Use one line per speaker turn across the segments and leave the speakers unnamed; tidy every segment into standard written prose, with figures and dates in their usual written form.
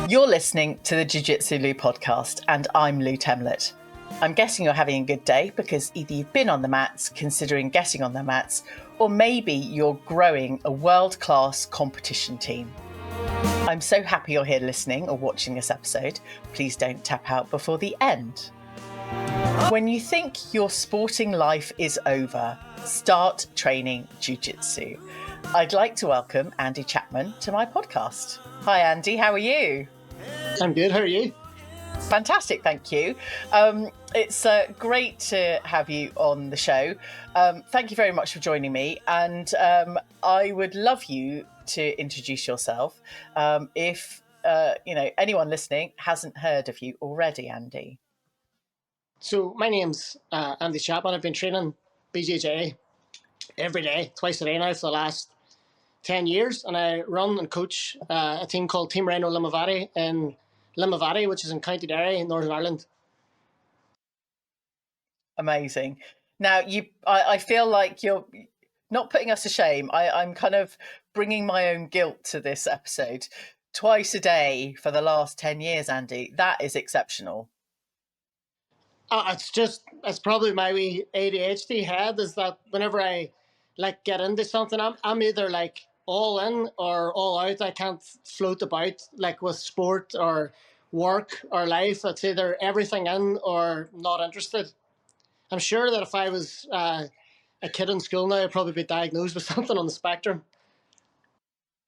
You're listening to the Jiu-Jitsu Lou podcast, and I'm Lou Temlett. I'm guessing you're having a good day because either you've been on the mats, considering getting on the mats, or maybe you're growing a world-class competition team. I'm so happy you're here listening or watching this episode. Please don't tap out before the end. When you think your sporting life is over, start training Jiu-Jitsu. I'd like to welcome Andy Chapman to my podcast. Hi Andy, how are you?
I'm good, how are you?
Fantastic, thank you. It's great to have you on the show. Thank you very much for joining me, and I would love you to introduce yourself if anyone listening hasn't heard of you already, Andy.
So my name's Andy Chapman. I've been training BJJ every day, twice a day now for the last 10 years, and I run and coach a team called Team Ryano Limavady in Limavady, which is in County Derry in Northern Ireland.
Amazing. Now, I feel like you're not putting us to shame. I'm kind of bringing my own guilt to this episode. Twice a day for the last 10 years, Andy. That is exceptional.
It's probably my wee ADHD head, is that whenever I get into something, I'm either all in or all out. I can't float about with sport or work or life. It's either everything in or not interested. I'm sure that if I was a kid in school now, I'd probably be diagnosed with something on the spectrum.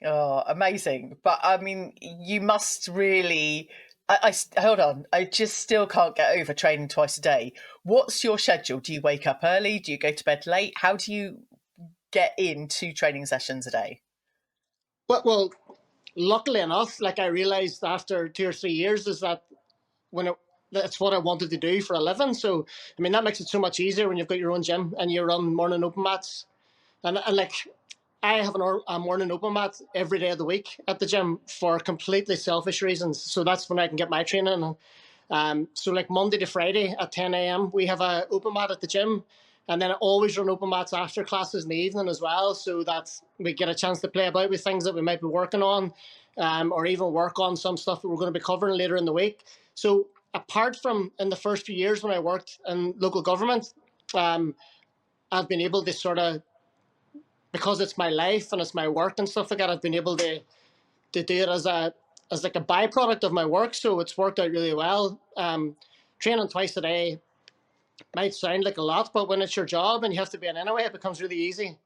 Oh, amazing. But I mean, you must really... I hold on. I just still can't get over training twice a day. What's your schedule? Do you wake up early? Do you go to bed late? How do you get in 2 training sessions a day?
Well, luckily enough, I realized after 2 or 3 years is that that's what I wanted to do for a living. So, I mean, that makes it so much easier when you've got your own gym and you run morning open mats. And I have a morning open mat every day of the week at the gym for completely selfish reasons. So that's when I can get my training. So Monday to Friday at 10 a.m. we have a open mat at the gym, and then I always run open mats after classes in the evening as well, so that we get a chance to play about with things that we might be working on, or even work on some stuff that we're going to be covering later in the week. So apart from in the first few years when I worked in local government, I've been able to sort of, because it's my life and it's my work and stuff like that, I've been able to do it as a byproduct of my work. So it's worked out really well. Training twice a day might sound like a lot, but when it's your job and you have to be in anyway, it becomes really easy.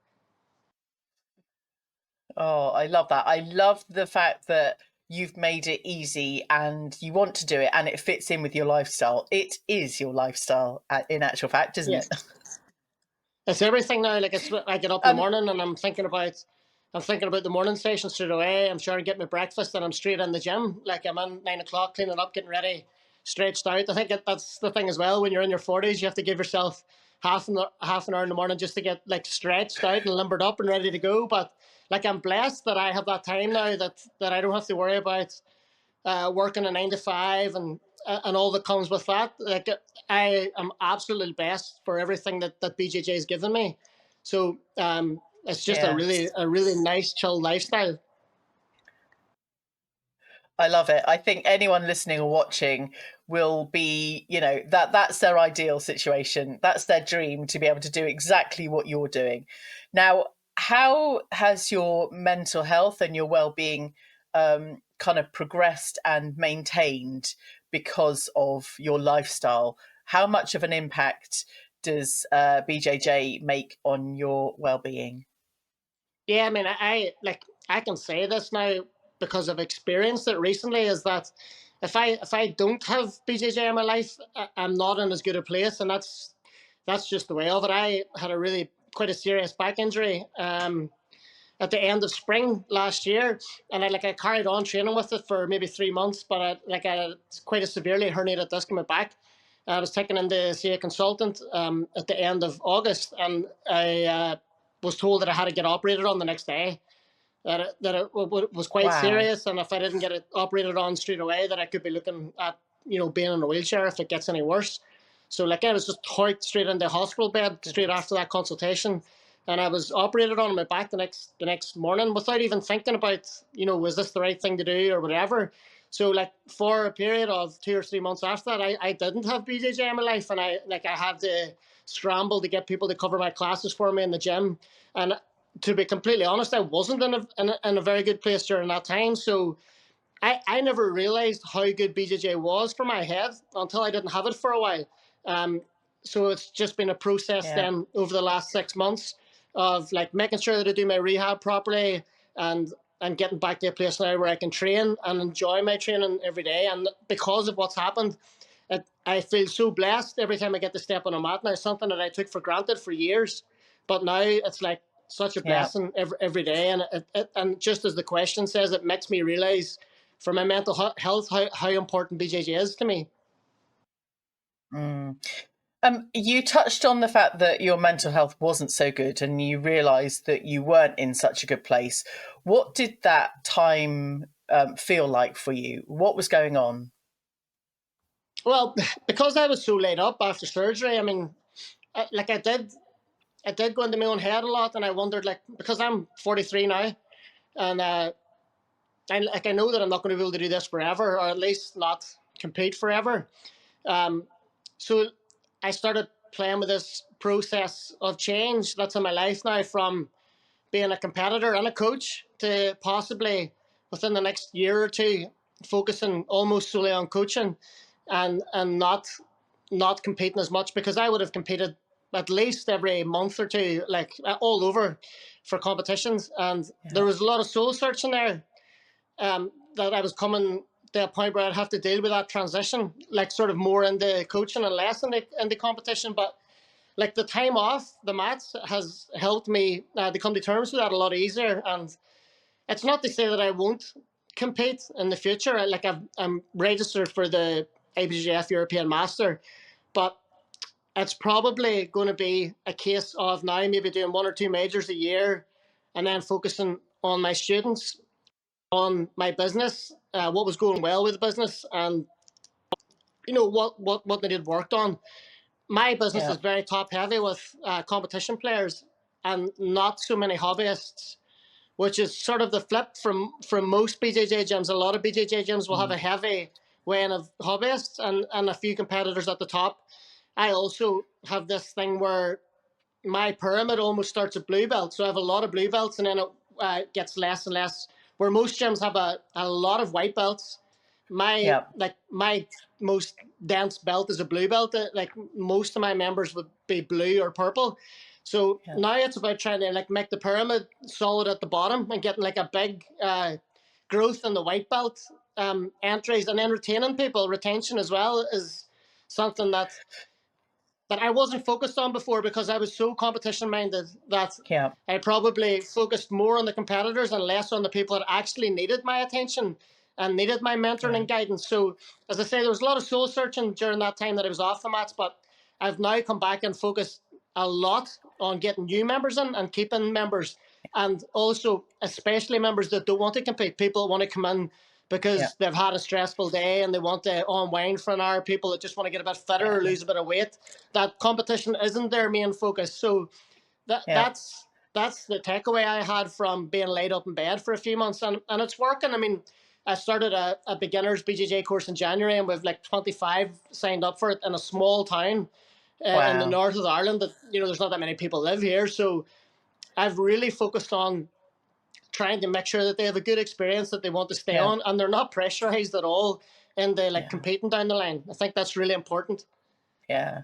Oh, I love that. I love the fact that you've made it easy and you want to do it and it fits in with your lifestyle. It is your lifestyle in actual fact, isn't it?
It's everything now. I get up in the morning and I'm thinking about the morning session straight away. I'm sure I get my breakfast and I'm straight in the gym. I'm in 9 o'clock, cleaning up, getting ready, stretched out. I think that's the thing as well. When you're in your 40s, you have to give yourself half an hour in the morning just to get stretched out and limbered up and ready to go. But I'm blessed that I have that time now that I don't have to worry about working a 9 to 5 and all that comes with that. I am absolutely blessed for everything that BJJ has given me. So it's just a really nice, chill lifestyle.
I love it. I think anyone listening or watching will be, that's their ideal situation. That's their dream, to be able to do exactly what you're doing. Now, how has your mental health and your well-being kind of progressed and maintained because of your lifestyle? How much of an impact does BJJ make on your well-being?
Yeah, I mean, I can say this now because I've experienced it recently, is that if I don't have BJJ in my life, I'm not in as good a place, and that's just the way of it. I had quite a serious back injury at the end of spring last year, and I carried on training with it for maybe 3 months, but I had quite a severely herniated disc in my back. I was taken in to see a consultant at the end of August, and I was told that I had to get operated on the next day. That it was quite serious, and if I didn't get it operated on straight away, that I could be looking at being in a wheelchair if it gets any worse. So I was just torqued straight into the hospital bed straight after that consultation, and I was operated on my back the next morning without even thinking about was this the right thing to do or whatever. So like for a period of 2 or 3 months after that, I didn't have BJJ in my life, and I had to scramble to get people to cover my classes for me in the gym. And to be completely honest, I wasn't in a very good place during that time. So I never realized how good BJJ was for my head until I didn't have it for a while. Um, so it's just been a process
Yeah.
then over the last 6 months of like making sure that I do my rehab properly, and getting back to a place now where I can train and enjoy my training every day. And because of what's happened, I feel so blessed every time I get to step on a mat now, something that I took for granted for years. But now it's like such a
Yeah.
blessing every day. And and just as the question says, it makes me realize for my mental health how important BJJ is to me.
Mm. You touched on the fact that your mental health wasn't so good and you realised that you weren't in such a good place. What did that time feel like for you? What was going on?
Well, because I was so laid up after surgery, I mean, like I did go into my own head a lot, and I wondered, like, because I'm 43 now, and I know that I'm not going to be able to do this forever, or at least not compete forever. Um, so I started playing with this process of change that's in my life now, from being a competitor and a coach to possibly within the next year or two focusing almost solely on coaching, and not competing as much, because I would have competed at least every month or two, like all over for competitions. And
Yeah.
there was a lot of soul searching there, that I was coming to a point where I'd have to deal with that transition, like sort of more into coaching and less in the competition. But like the time off the mats has helped me to come to terms with that a lot easier. And it's not to say that I won't compete in the future. Like I'm registered for the IBJJF European Master, but it's probably going to be a case of now maybe doing 1 or 2 majors a year, and then focusing on my students, on my business, what was going well with the business, and what needed worked on. My business
Yeah.
is very top heavy with competition players and not so many hobbyists, which is sort of the flip from most BJJ gyms. A lot of BJJ gyms will have
Mm.
a heavy weighing of hobbyists and a few competitors at the top. I also have this thing where my pyramid almost starts at blue belt. So I have a lot of blue belts, and then it gets less and less. Where most gyms have a lot of white belts,
Yeah.
my most dense belt is a blue belt. Like most of my members would be blue or purple. So
Yeah.
now it's about trying to like make the pyramid solid at the bottom and getting like a big growth in the white belt entries, and then retaining people. Retention as well is something that I wasn't focused on before, because I was so competition minded that
Yeah.
I probably focused more on the competitors and less on the people that actually needed my attention and needed my mentoring
Yeah.
and guidance. So, as I say, there was a lot of soul searching during that time that I was off the mats, but I've now come back and focused a lot on getting new members in and keeping members, and also especially members that don't want to compete. People want to come in
Yeah.
because they've had a stressful day and they want to unwind for an hour. People that just want to get a bit fitter or
Yeah.
lose a bit of weight. That competition isn't their main focus. So
Yeah.
that's the takeaway I had from being laid up in bed for a few months, and it's working. I mean, I started a beginners BJJ course in January, and we've like 25 signed up for it in a small town in the
Wow.
north of Ireland. That there's not that many people live here, so I've really focused on trying to make sure that they have a good experience that they want to stay
Yeah.
on, and they're not pressurized at all into like
Yeah.
competing down the line. I think that's really important.
Yeah.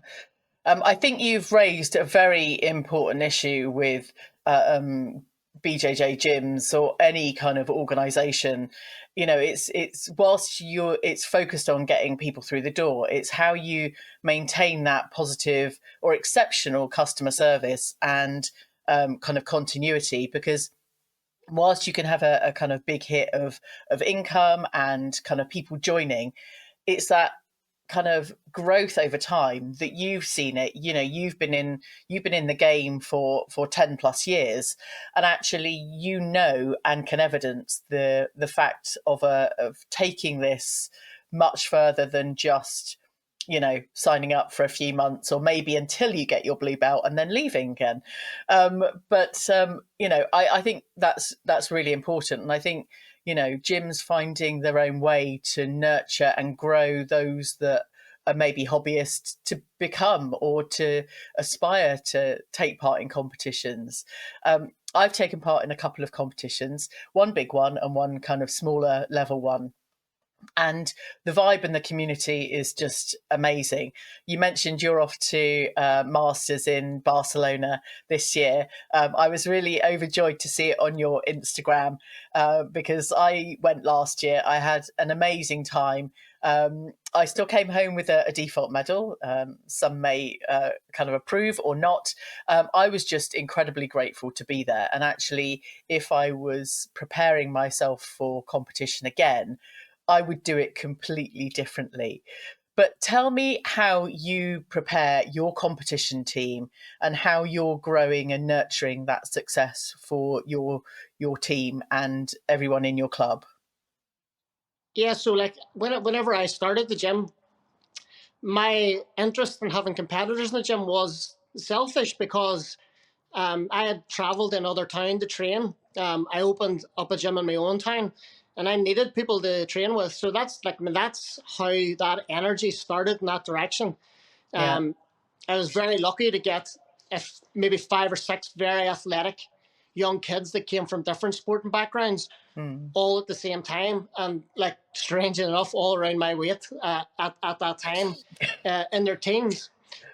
I think you've raised a very important issue with BJJ gyms or any kind of organisation. It's whilst it's focused on getting people through the door, it's how you maintain that positive or exceptional customer service and kind of continuity. Because whilst you can have a kind of big hit of income and kind of people joining, it's that kind of growth over time that you've seen it. You've been in the game for 10 plus years, and actually and can evidence the fact of taking this much further than just signing up for a few months, or maybe until you get your blue belt and then leaving again. I think that's really important. And I think, gyms finding their own way to nurture and grow those that are maybe hobbyists to become or to aspire to take part in competitions. I've taken part in a couple of competitions, one big one and one kind of smaller level one. And the vibe in the community is just amazing. You mentioned you're off to Masters in Barcelona this year. I was really overjoyed to see it on your Instagram because I went last year. I had an amazing time. I still came home with a default medal. Some may kind of approve or not. I was just incredibly grateful to be there. And actually, if I was preparing myself for competition again, I would do it completely differently. But tell me how you prepare your competition team and how you're growing and nurturing that success for your team and everyone in your club.
Yeah, so like whenever I started the gym, my interest in having competitors in the gym was selfish because I had travelled in other town to train. I opened up a gym in my own town, and I needed people to train with. So that's that's how that energy started in that direction.
Yeah.
I was very lucky to get maybe 5 or 6 very athletic young kids that came from different sporting backgrounds, all at the same time, and like strange enough, all around my weight at that time in their teens.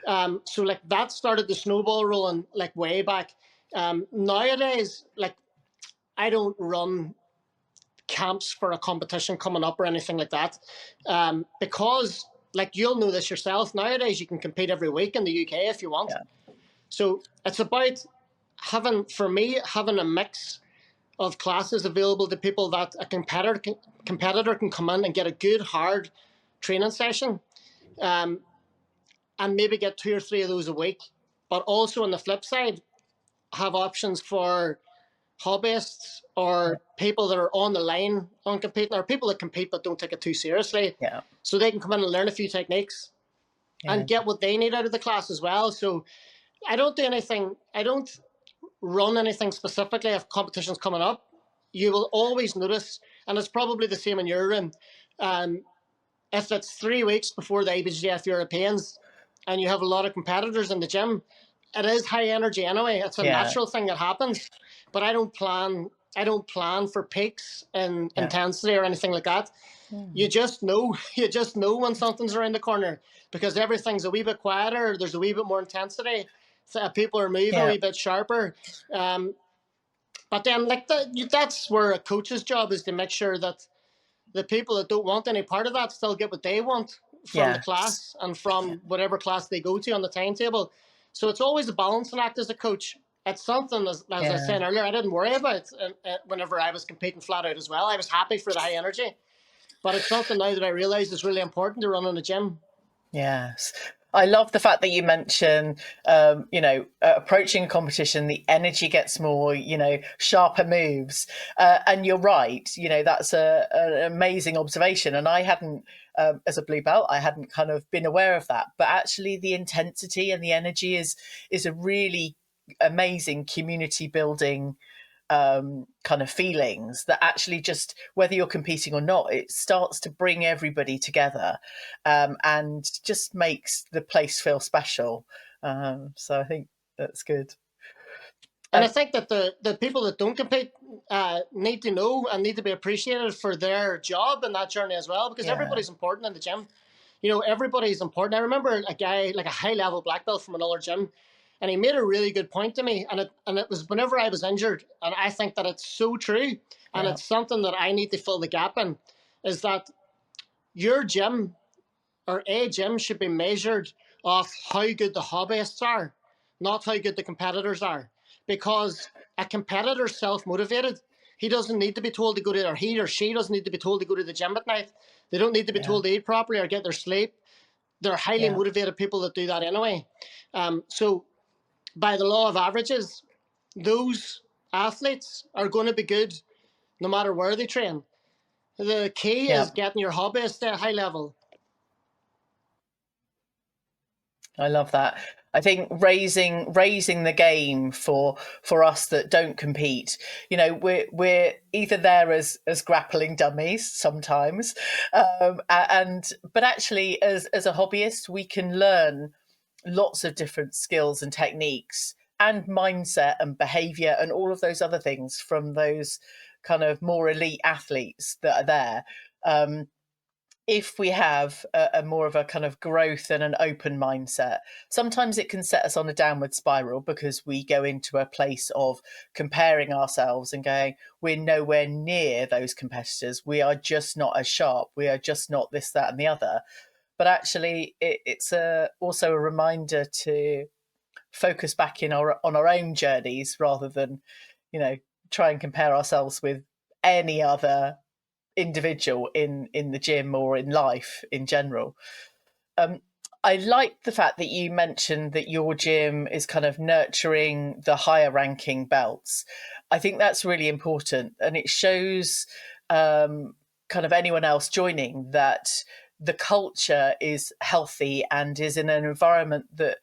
So like that started the snowball rolling like way back. Nowadays, like I don't run camps for a competition coming up or anything like that, because like you'll know this yourself. Nowadays, you can compete every week in the UK if you want.
Yeah.
So it's about having a mix of classes available to people that a competitor can come in and get a good hard training session, and maybe get 2 or 3 of those a week. But also on the flip side, have options for hobbyists or people that are on the line on competing, or people that compete but don't take it too seriously.
Yeah.
So they can come in and learn a few techniques and get what they need out of the class as well. So I don't run anything specifically if competition's coming up. You will always notice, and it's probably the same in your room, if it's 3 weeks before the IBJJF Europeans and you have a lot of competitors in the gym, it is high energy anyway. It's a natural thing that happens. But I don't plan for peaks in intensity or anything like that. You just know when something's around the corner because everything's a wee bit quieter. There's a wee bit more intensity. So people are moving a wee bit sharper. But then that's where a coach's job is to make sure that the people that don't want any part of that still get what they want from the class and from whatever class they go to on the timetable. So it's always a balancing act as a coach. It's something, as I said earlier, I didn't worry about whenever I was competing flat out as well. I was happy for the high energy. But it's something now that I realise is really important to run in a gym.
Yes. I love the fact that you mention, approaching a competition, the energy gets more, sharper moves. And you're right, that's an amazing observation. And I hadn't, as a blue belt, I hadn't kind of been aware of that. But actually the intensity and the energy is a really amazing community building kind of feelings that actually just, whether you're competing or not, it starts to bring everybody together and just makes the place feel special. So I think that's good.
And I think that the people that don't compete need to know and need to be appreciated for their job in that journey as well, because everybody's important in the gym. Everybody's important. I remember a guy, like a high-level black belt from another gym, and he made a really good point to me. And it was whenever I was injured, and I think that it's so true, and it's something that I need to fill the gap in, is that your gym or a gym should be measured off how good the hobbyists are, not how good the competitors are. Because a competitor's self-motivated. He doesn't need to be told to go to, or he or she doesn't need to be told to go to the gym at night. They don't need to be told to eat properly or get their sleep. They're highly motivated people that do that anyway. So by the law of averages, those athletes are going to be good no matter where they train. The key is getting your hobbyists at a high level.
I love that. I think raising the game for us that don't compete. You know, we're either there as grappling dummies sometimes, and but actually as a hobbyist, we can learn lots of different skills and techniques and mindset and behavior and all of those other things from those kind of more elite athletes that are there. If we have a more of a kind of growth and an open mindset, sometimes it can set us on a downward spiral because we go into a place of comparing ourselves and going, we're nowhere near those competitors. We are just not as sharp. We are just not this, that, and the other. But actually, it's also a reminder to focus back on our own journeys rather than, try and compare ourselves with any other individual in the gym or in life in general. I like the fact that you mentioned that your gym is kind of nurturing the higher ranking belts. I think that's really important, and it shows kind of anyone else joining that the culture is healthy and is in an environment that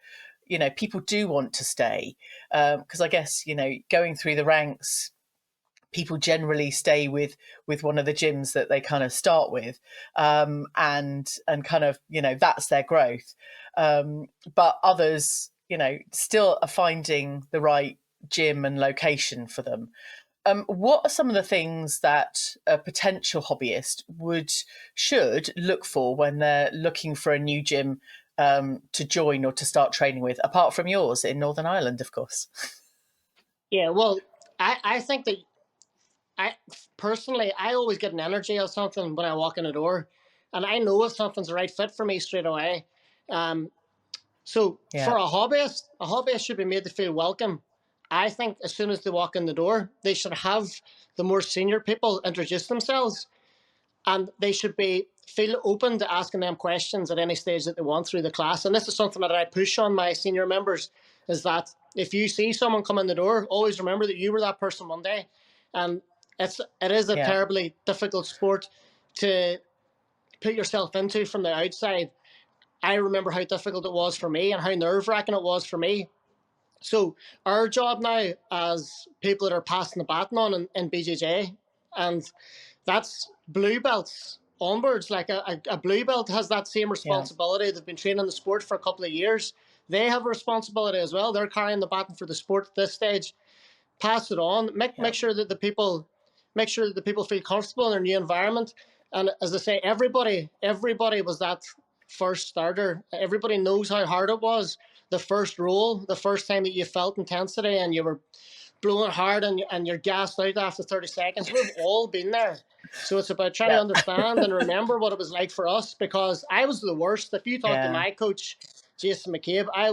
people do want to stay, because I guess going through the ranks, people generally stay with one of the gyms that they kind of start with, and kind of that's their growth, but others still are finding the right gym and location for them. What are some of the things that a potential hobbyist should look for when they're looking for a new gym to join or to start training with, apart from yours in Northern Ireland, of course?
Yeah, well, I think that I personally, I always get an energy of something when I walk in the door, and I know if something's the right fit for me straight away. Um, so
Yeah,
for a hobbyist should be made to feel welcome. I think as soon as they walk in the door, they should have the more senior people introduce themselves, and they should be feel open to asking them questions at any stage that they want through the class. And this is something that I push on my senior members: is that if you see someone come in the door, always remember that you were that person one day. And it is a
yeah,
terribly difficult sport to put yourself into from the outside. I remember how difficult it was for me and how nerve wracking it was for me. So our job now as people that are passing the baton on in BJJ, and that's blue belts onwards. Like a blue belt has that same
yeah,
responsibility. They've been training the sport for a couple of years. They have a responsibility as well. They're carrying the baton for the sport at this stage. Pass it on. Make
yeah,
make sure that the people make sure that the people feel comfortable in their new environment. And as I say, everybody was that first starter. Everybody knows how hard it was. The first roll, the first time that you felt intensity and you were blowing hard and you're gassed out after 30 seconds. We've all been there. So it's about trying to
yeah,
understand and remember what it was like for us, because I was the worst. If you talk to
yeah,
my coach, Jason McCabe, I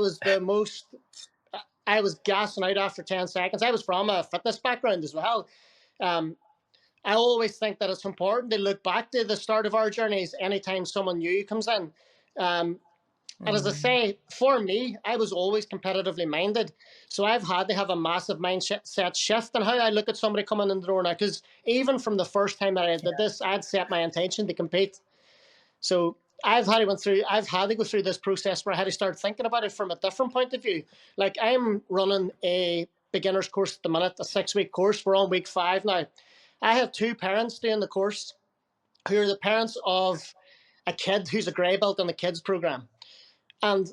was gassing out after 10 seconds. I was from a fitness background as well. Um, I always think that it's important to look back to the start of our journeys anytime someone new comes in. Um, and as I
mm,
say, for me, I was always competitively minded. So I've had to have a massive mindset shift in how I look at somebody coming in the door now. Because even from the first time that I did this, I'd set my intention to compete. So I've had to go through this process where I had to start thinking about it from a different point of view. Like I'm running a beginner's course at the minute, a 6 week course. We're on week 5 now. I have two parents doing the course who are the parents of a kid who's a grey belt in the kids program. And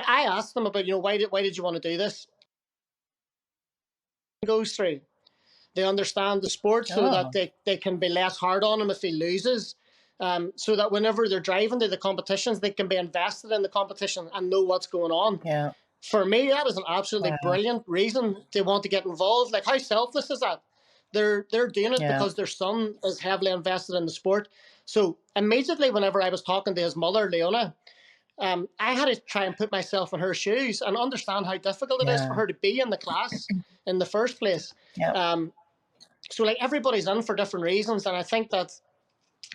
I asked them about, why did you want to do this? It goes through. They understand the sport so that
oh,
they can be less hard on him if he loses. So that whenever they're driving to the competitions, they can be invested in the competition and know what's going on.
yeah,
For me, that is an absolutely
wow,
brilliant reason to want to get involved. Like, how selfless is that? They're doing it
yeah,
because their son is heavily invested in the sport. So immediately, whenever I was talking to his mother, Leona, I had to try and put myself in her shoes and understand how difficult it is for
yeah,
her to be in the class in the first place.
yeah,
Um, so like everybody's in for different reasons, and I think that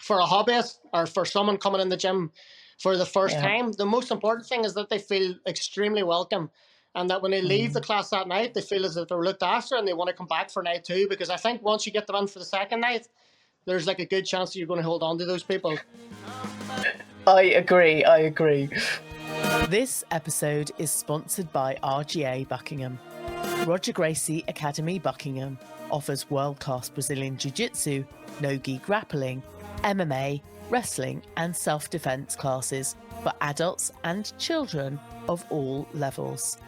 for a hobbyist or for someone coming in the gym for the first
yeah,
time, the most important thing is that they feel extremely welcome, and that when they leave the
mm.
class that night, they feel as if they're looked after and they want to come back for night two. Because I think once you get them in for the second night, there's like a good chance that you're going to hold on to those people.
I agree. This episode is sponsored by RGA Buckingham. Roger Gracie Academy Buckingham offers world-class Brazilian Jiu-Jitsu, no-gi grappling, MMA, wrestling and self-defense classes for adults and children of all levels.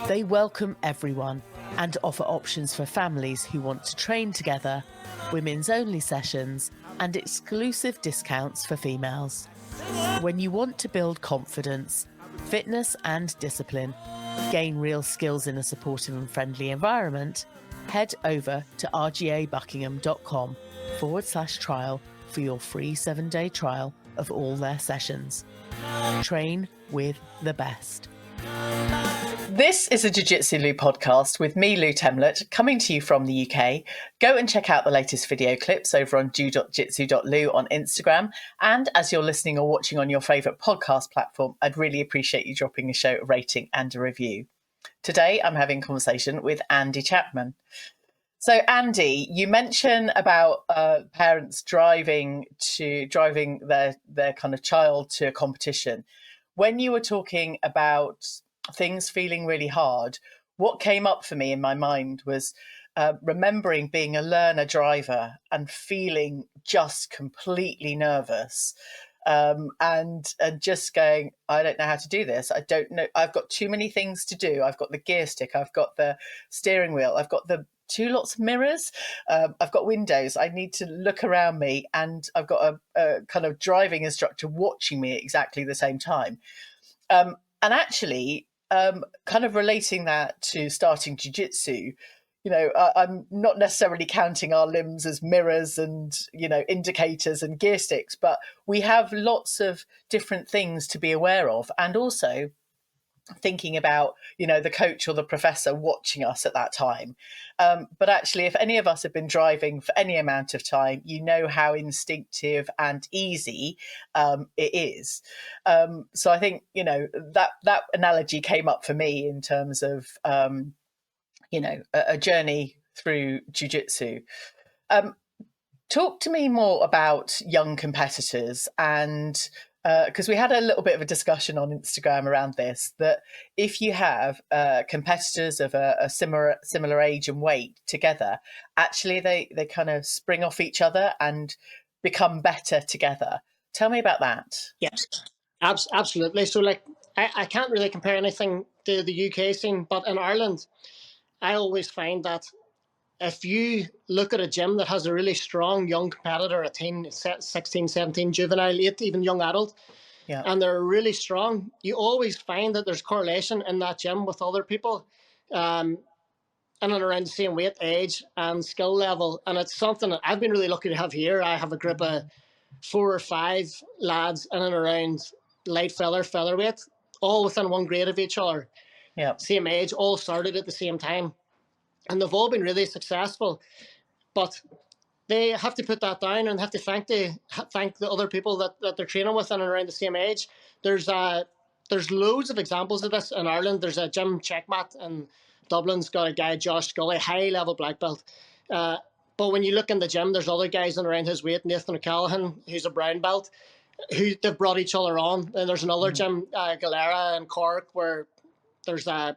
They welcome everyone and offer options for families who want to train together, women's-only sessions and exclusive discounts for females. When you want to build confidence, fitness and discipline, gain real skills in a supportive and friendly environment, head over to rgabuckingham.com/trial for your free 7-day trial of all their sessions. Train with the best. This is a Jiu-Jitsu Lou podcast with me, Lou Temlett, coming to you from the UK. Go and check out the latest video clips over on ju.jitsu.lu on Instagram. And as you're listening or watching on your favourite podcast platform, I'd really appreciate you dropping a show a rating and a review. Today, I'm having a conversation with Andy Chapman. So, Andy, you mentioned about parents driving their kind of child to a competition. When you were talking about things feeling really hard, what came up for me in my mind was remembering being a learner driver and feeling just completely nervous. And just going, I don't know how to do this. I don't know. I've got too many things to do. I've got the gear stick. I've got the steering wheel. I've got the lots of mirrors. I've got windows. I need to look around me, and I've got a kind of driving instructor watching me at exactly the same time. And actually, kind of relating that to starting jiu-jitsu, I'm not necessarily counting our limbs as mirrors and, indicators and gear sticks, but we have lots of different things to be aware of. And also thinking about, the coach or the professor watching us at that time. But actually, if any of us have been driving for any amount of time, you know how instinctive and easy it is. So I think, that analogy came up for me in terms of, a journey through jiu-jitsu. Talk to me more about young competitors, and because we had a little bit of a discussion on Instagram around this, that if you have competitors of a similar age and weight together, actually they kind of spring off each other and become better together. Tell me about that.
Yes, absolutely. So, I can't really compare anything to the UK scene, but in Ireland, I always find that if you look at a gym that has a really strong young competitor, a teen, 16, 17, juvenile, 8, even young adult, and they're really strong, you always find that there's correlation in that gym with other people in and around the same weight, age, and skill level. And it's something that I've been really lucky to have here. I have a group of 4 or 5 lads in and around light featherweight, all within one grade of each other. Same age, all started at the same time. And they've all been really successful, but they have to put that down and have to thank the other people that they're training with and around the same age. There's loads of examples of this in Ireland. There's a Jim Checkmat in Dublin's got a guy, Josh Scully, high level black belt. But when you look in the gym, there's other guys in around his weight. Nathan O'Callaghan, who's a brown belt, who they've brought each other on. And there's another gym, Galera in Cork, where there's a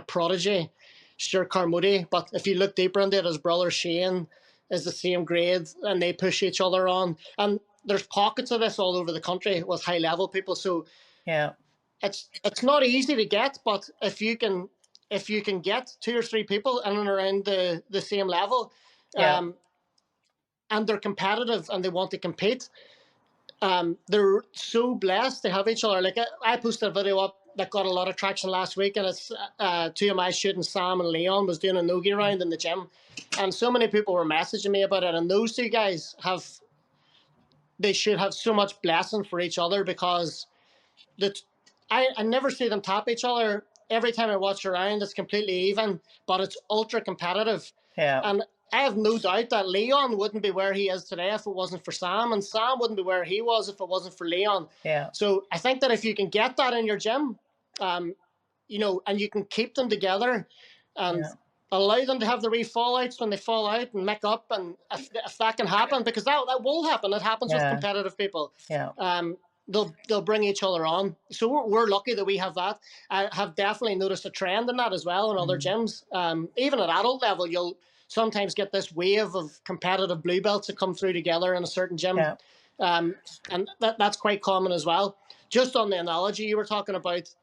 prodigy, Stuart Carmody, but if you look deeper into it, his brother Shane is the same grade, and they push each other on. And there's pockets of this all over the country with high level people. So it's not easy to get, but if you can get 2 or 3 people in and around the same level, and they're competitive and they want to compete, they're so blessed to have each other. Like I posted a video up that got a lot of traction last week, and it's 2 of my students, Sam and Leon, was doing a no-gi round in the gym, and so many people were messaging me about it. And those 2 guys should have so much blessing for each other, because I never see them tap each other. Every time I watch a round, it's completely even, but it's ultra competitive. And I have no doubt that Leon wouldn't be where he is today if it wasn't for Sam, and Sam wouldn't be where he was if it wasn't for Leon. So I think that if you can get that in your gym, and you can keep them together and allow them to have the wee fallouts when they fall out and make up, and if that can happen, because that will happen. It happens with competitive people. they'll bring each other on. So we're lucky that we have that. I have definitely noticed a trend in that as well in other gyms. Even at adult level, you'll sometimes get this wave of competitive blue belts that come through together in a certain gym.
Yeah.
And that's quite common as well. Just on the analogy you were talking about,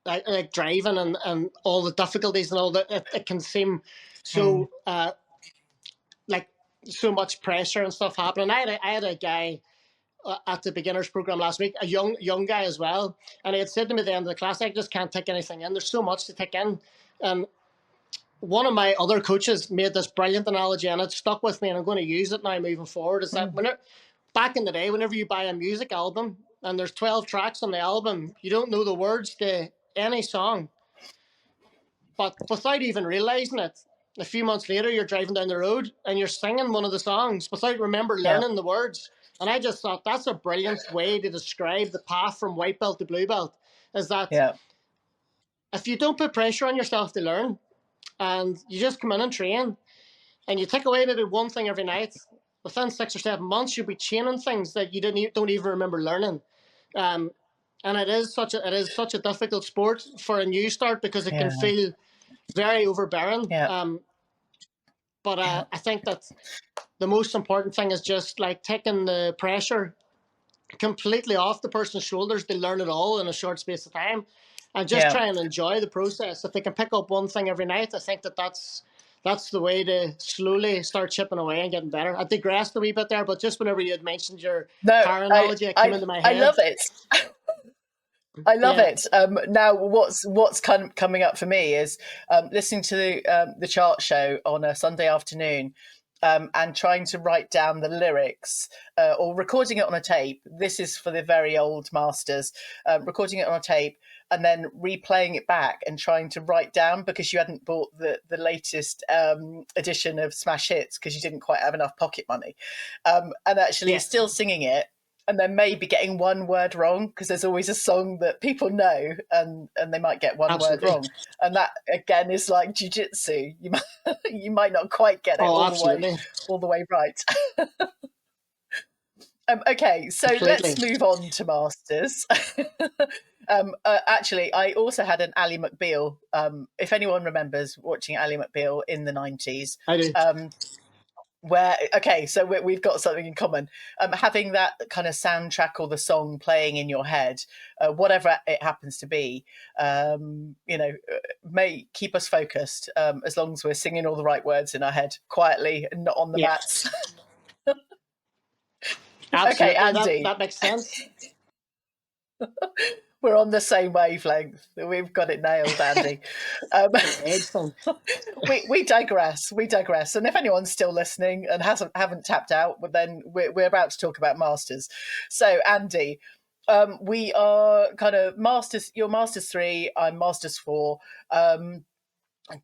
like driving and all the difficulties and all that, it can seem so like so much pressure and stuff happening. I had a guy at the beginners program last week, a young guy as well, and he had said to me at the end of the class, I just can't take anything in. There's so much to take in. And one of my other coaches made this brilliant analogy, and it stuck with me, and I'm going to use it now moving forward. Is that back in the day, whenever you buy a music album and there's 12 tracks on the album, you don't know the words to any song, but without even realizing it, a few months later, you're driving down the road and you're singing one of the songs without learning the words. And I just thought that's a brilliant way to describe the path from white belt to blue belt. Is that if you don't put pressure on yourself to learn, and you just come in and train, and you take away maybe one thing every night, within 6 or 7 months, you'll be chaining things that you don't even remember learning. And it is such a difficult sport for a new start because it can feel very overbearing. But I think that the most important thing is just like taking the pressure completely off the person's shoulders to learn it all in a short space of time, and just try and enjoy the process. If they can pick up one thing every night, I think that's the way to slowly start chipping away and getting better. I digressed a wee bit there, but just whenever you had mentioned your car analogy, it came into my head.
I love it. I love it. Now, what's coming up for me is listening to the chart show on a Sunday afternoon and trying to write down the lyrics or recording it on a tape. This is for the very old masters. Recording it on a tape and then replaying it back and trying to write down, because you hadn't bought the latest edition of Smash Hits because you didn't quite have enough pocket money. And actually still singing it, and then maybe getting one word wrong, because there's always a song that people know and they might get one word wrong. And that, again, is like jiu-jitsu. You might not quite get it all the way right. Okay, so let's move on to Masters. Actually, I also had an Ally McBeal. If anyone remembers watching Ally McBeal in the 90s.
I do.
So we've got something in common. Having that kind of soundtrack or the song playing in your head, whatever it happens to be, may keep us focused as long as we're singing all the right words in our head quietly and not on the mats.
Absolutely.
Okay, Andy.
That makes sense.
We're on the same wavelength. We've got it nailed, Andy. We digress. And if anyone's still listening and haven't tapped out, well, then we're about to talk about Masters. So, Andy, we are kind of Masters. You're Masters 3. I'm Masters 4.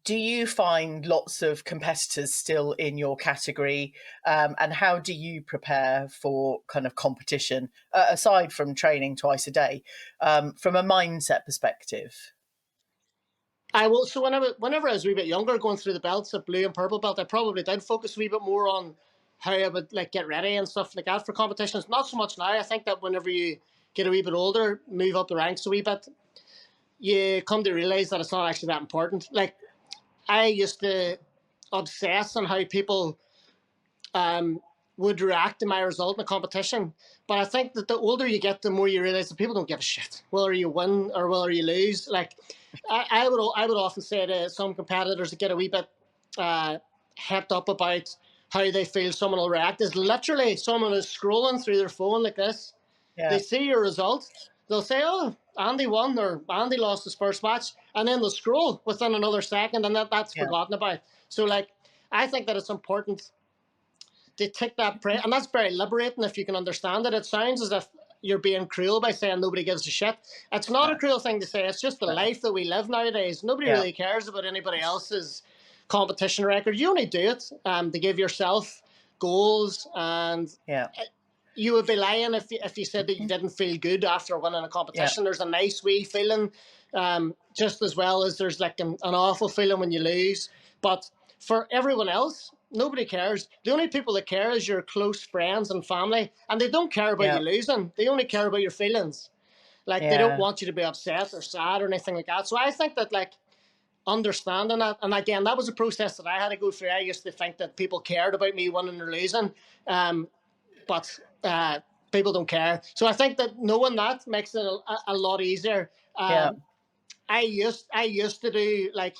Do you find lots of competitors still in your category? And how do you prepare for kind of competition, aside from training twice a day, from a mindset perspective?
So whenever I was a wee bit younger, going through the belts of blue and purple belt, I probably did focus a wee bit more on how I would like get ready and stuff like that for competitions. Not so much now. I think that whenever you get a wee bit older, move up the ranks a wee bit, you come to realize that it's not actually that important. Like, I used to obsess on how people would react to my result in a competition. But I think that the older you get, the more you realize that people don't give a shit whether you win or whether you lose. Like, I would often say to some competitors that get a wee bit hepped up about how they feel someone will react, is literally someone is scrolling through their phone like this. Yeah. They see your result. They'll say, oh, Andy won or Andy lost his first match. And then they'll scroll within another second and that's forgotten about. So, like, I think that it's important to take that break. And that's very liberating if you can understand it. It sounds as if you're being cruel by saying nobody gives a shit. It's not a cruel thing to say. It's just the life that we live nowadays. Nobody really cares about anybody else's competition record. You only do it to give yourself goals, and you would be lying if you said that you didn't feel good after winning a competition. There's a nice wee feeling, just as well as there's like an awful feeling when you lose. But for everyone else, Nobody cares. The only people that care is your close friends and family, and they don't care about you
Yeah.
losing. They only care about your feelings. Like, they don't
Yeah.
want you to be upset or sad or anything like that. So I think that, like, understanding that, and again, that was a process that I had to go through. I used to think that people cared about me winning or losing, but people don't care. So I think that knowing that makes it a lot easier.
Yeah.
I used to do, like,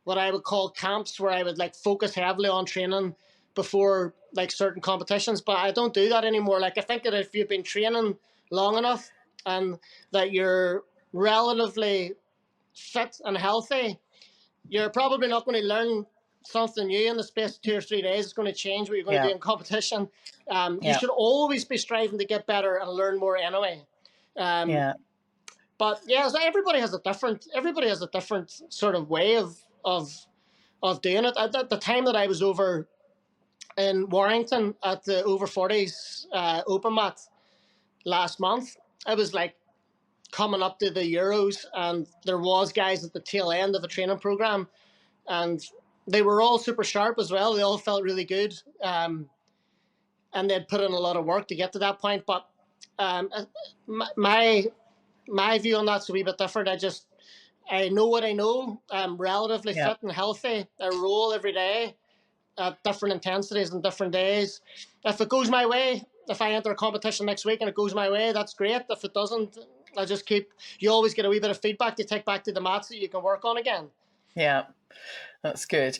what I would call camps, where I would, like, focus heavily on training before, like, certain competitions, but I don't do that anymore. Like, I think that if you've been training long enough and that you're relatively fit and healthy, you're probably not going to learn something new in the space of 2 or 3 days. It's going to change what you're going to
Yeah.
do in competition. You
Yeah.
should always be striving to get better and learn more anyway. Um,
Yeah.
but yeah, so everybody has a different sort of way of doing it. At the time that I was over in Warrington at the over 40s open mat last month, I was, like, coming up to the Euros, and there was guys at the tail end of the training program, and they were all super sharp as well. They all felt really good, and they'd put in a lot of work to get to that point. But um, my my view on that's a wee bit different. I know what I know. I'm relatively
Yeah.
fit and healthy. I roll every day at different intensities and different days. If it goes my way, if I enter a competition next week and it goes my way, that's great. If it doesn't, I just keep. You always get a wee bit of feedback to take back to the mats that you can work on again.
Yeah. That's good.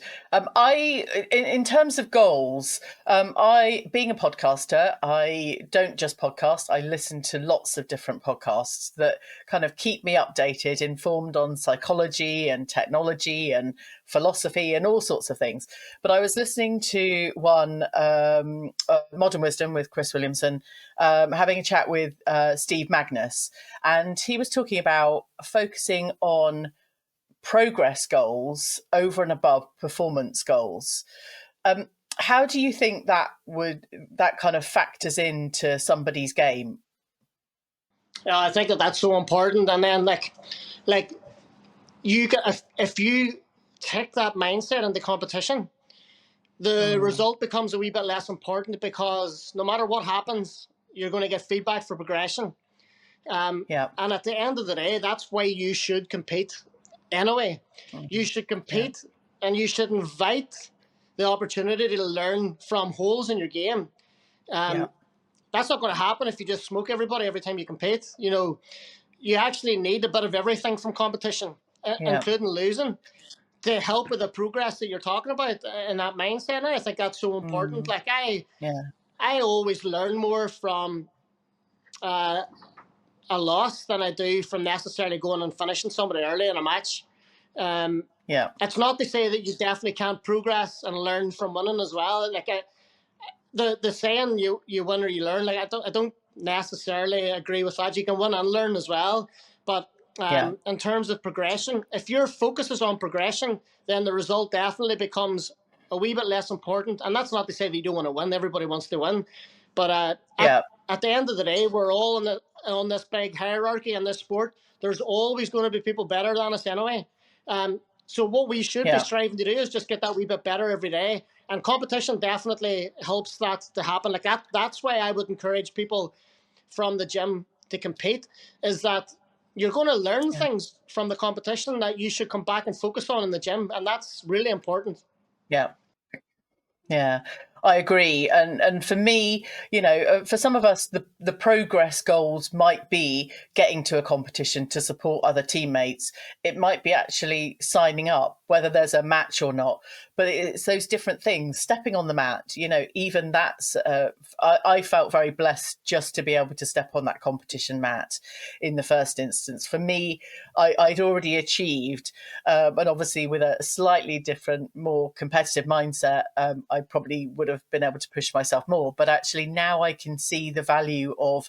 In terms of goals, being a podcaster, I don't just podcast. I listen to lots of different podcasts that kind of keep me updated, informed on psychology and technology and philosophy and all sorts of things. But I was listening to one, Modern Wisdom with Chris Williamson, having a chat with Steve Magnus, and he was talking about focusing on progress goals over and above performance goals. How do you think that kind of factors into somebody's game?
Yeah, I think that that's so important. And then, like you get, if you take that mindset into competition, the result becomes a wee bit less important, because no matter what happens, you're going to get feedback for progression.
Yeah.
And at the end of the day, that's why you should compete anyway. You should
Yeah.
compete, and you should invite the opportunity to learn from holes in your game.
Yeah.
That's not going to happen if you just smoke everybody every time you compete. You actually need a bit of everything from competition,
Yeah.
including losing, to help with the progress that you're talking about in that mindset. And I think that's so important. Like,
Yeah.
I always learn more from uh, a loss than I do from necessarily going and finishing somebody early in a match. Um,
Yeah.
it's not to say that you definitely can't progress and learn from winning as well. Like, the saying, you win or you learn. Like, I don't necessarily agree with that. You can win and learn as well, but
Yeah.
in terms of progression, if your focus is on progression, then the result definitely becomes a wee bit less important. And that's not to say that you don't want to win. Everybody wants to win, but
Yeah.
at the end of the day, we're all on this big hierarchy in this sport. There's always going to be people better than us anyway. So what we should be
Yeah.
striving to do is just get that wee bit better every day. And competition definitely helps that to happen. Like that. That's why I would encourage people from the gym to compete, is that you're going to learn
Yeah.
things from the competition that you should come back and focus on in the gym. And that's really important.
Yeah. Yeah, I agree. And for me, for some of us, the progress goals might be getting to a competition to support other teammates. It might be actually signing up, whether there's a match or not. But it's those different things. Stepping on the mat, even that's. I felt very blessed just to be able to step on that competition mat in the first instance. For me, I'd already achieved, and obviously with a slightly different, more competitive mindset, I probably would have been able to push myself more. But actually now I can see the value of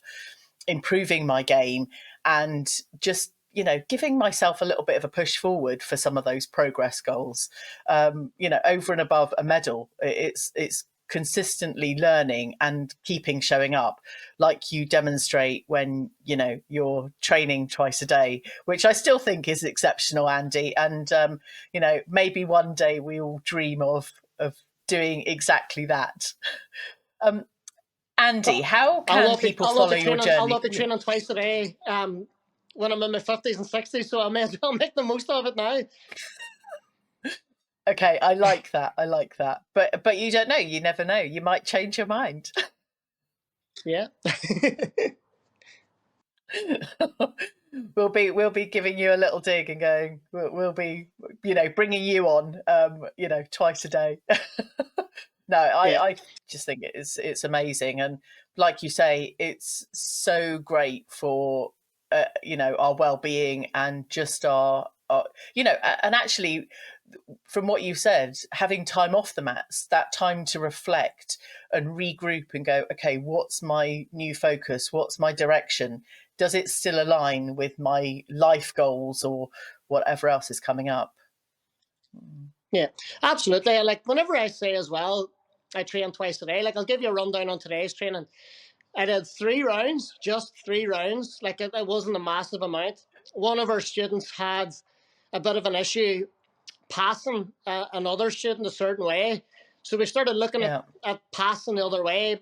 improving my game and just giving myself a little bit of a push forward for some of those progress goals, over and above a medal. It's consistently learning and keeping showing up, like you demonstrate when you're training twice a day, which I still think is exceptional, Andy. And maybe one day we all dream of doing exactly that. Andy, how can people follow your journey?
I'll not be training twice a day when I'm in my 50s and 60s, so I may as well make the most of it now.
Okay, I like that. But you don't know. You never know. You might change your mind.
Yeah.
We'll be giving you a little dig and going. We'll be, bringing you on, twice a day. No, I just think it's amazing, and like you say, it's so great for our well-being and just our and actually, from what you said, having time off the mats, that time to reflect and regroup and go, okay, what's my new focus? What's my direction? Does it still align with my life goals or whatever else is coming up?
Yeah, absolutely. Like whenever I say as well, I train twice a day. Like I'll give you a rundown on today's training. I did 3 rounds, just 3 rounds. Like it wasn't a massive amount. One of our students had a bit of an issue passing another student a certain way. So we started looking at passing the other way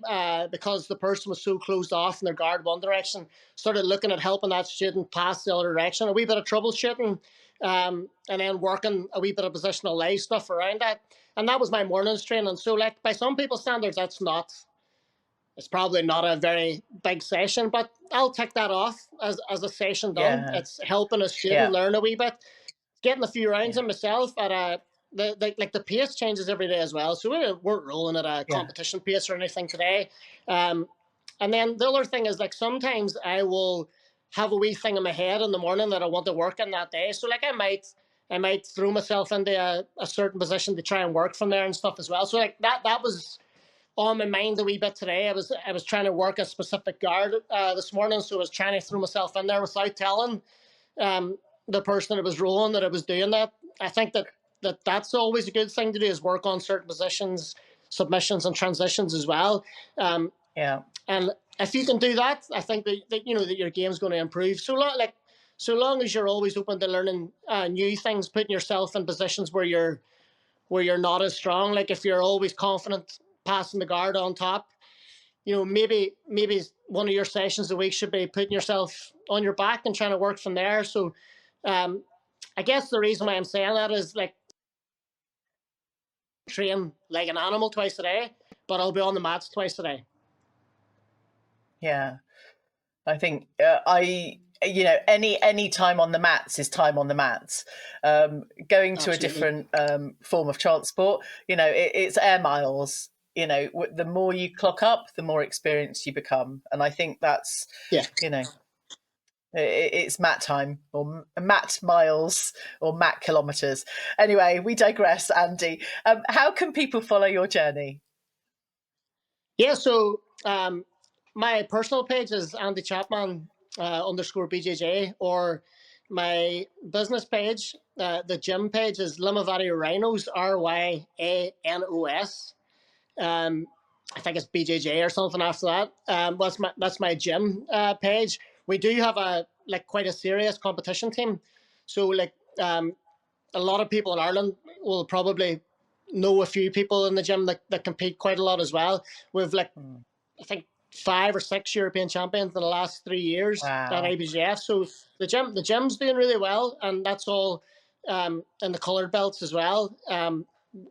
because the person was so closed off in their guard one direction. Started looking at helping that student pass the other direction. A wee bit of troubleshooting, and then working a wee bit of positional lay stuff around that. And that was my morning's training. So, like by some people's standards, it's probably not a very big session, but I'll tick that off as a session done.
Yeah.
It's helping a student learn a wee bit, getting a few rounds in myself at the pace changes every day as well. So we weren't rolling at a competition pace or anything today. And then the other thing is, like, sometimes I will have a wee thing in my head in the morning that I want to work in that day. So like I might throw myself into a certain position to try and work from there and stuff as well. So like that was on my mind a wee bit today. I was trying to work a specific guard this morning, so I was trying to throw myself in there without telling the person that was rolling that I was doing that. I think that's always a good thing to do, is work on certain positions, submissions and transitions as well. And if you can do that, I think that your game's going to improve. So long as you're always open to learning new things, putting yourself in positions where you're not as strong. Like if you're always confident passing the guard on top, maybe one of your sessions a week should be putting yourself on your back and trying to work from there. So I guess the reason why I'm saying that is, like, train like an animal twice a day, but I'll be on the mats twice a day.
Yeah, I think any time on the mats is time on the mats. Going to a different form of transport, it's air miles. The more you clock up, the more experienced you become, and I think that's it's mat time or mat miles or mat kilometers. Anyway, we digress, Andy. How can people follow your journey?
Yeah, so my personal page is Andy Chapman _ BJJ, or my business page, the gym page, is Limavady Rhinos, RYANOS. I think it's BJJ or something after that. That's my gym page. We do have quite a serious competition team. So a lot of people in Ireland will probably know a few people in the gym that compete quite a lot as well. We've I think 5 or 6 European champions in the last 3 years at IBJJF. So the gym's doing really well, and that's all in the coloured belts as well.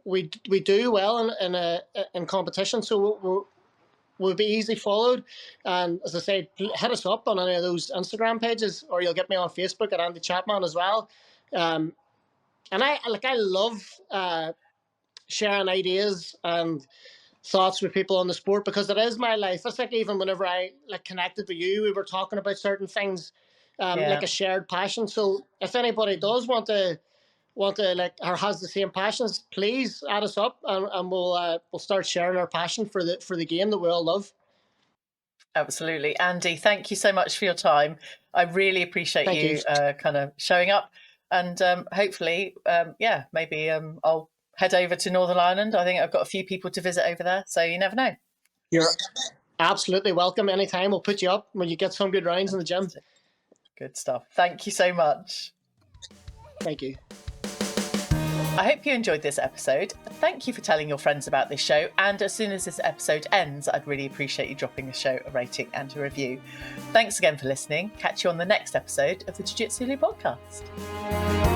We do well in competition, so we'll be easy followed. And as I said, hit us up on any of those Instagram pages, or you'll get me on Facebook at Andy Chapman as well. And I love sharing ideas and thoughts with people on the sport, because it is my life. It's like, even whenever I connected with you, we were talking about certain things, like a shared passion. So if anybody does want to or has the same passions, please add us up, and we'll start sharing our passion for the game that we all love.
Absolutely. Andy, thank you so much for your time. I really appreciate you kind of showing up, and hopefully maybe I'll head over to Northern Ireland. I think I've got a few people to visit over there, so you never know.
You're absolutely welcome anytime. We'll put you up when you get some good rounds in the gym.
Good stuff. Thank you so much.
Thank you.
I hope you enjoyed this episode. Thank you for telling your friends about this show. And as soon as this episode ends, I'd really appreciate you dropping the show a rating and a review. Thanks again for listening. Catch you on the next episode of the Jiu Jitsu Podcast.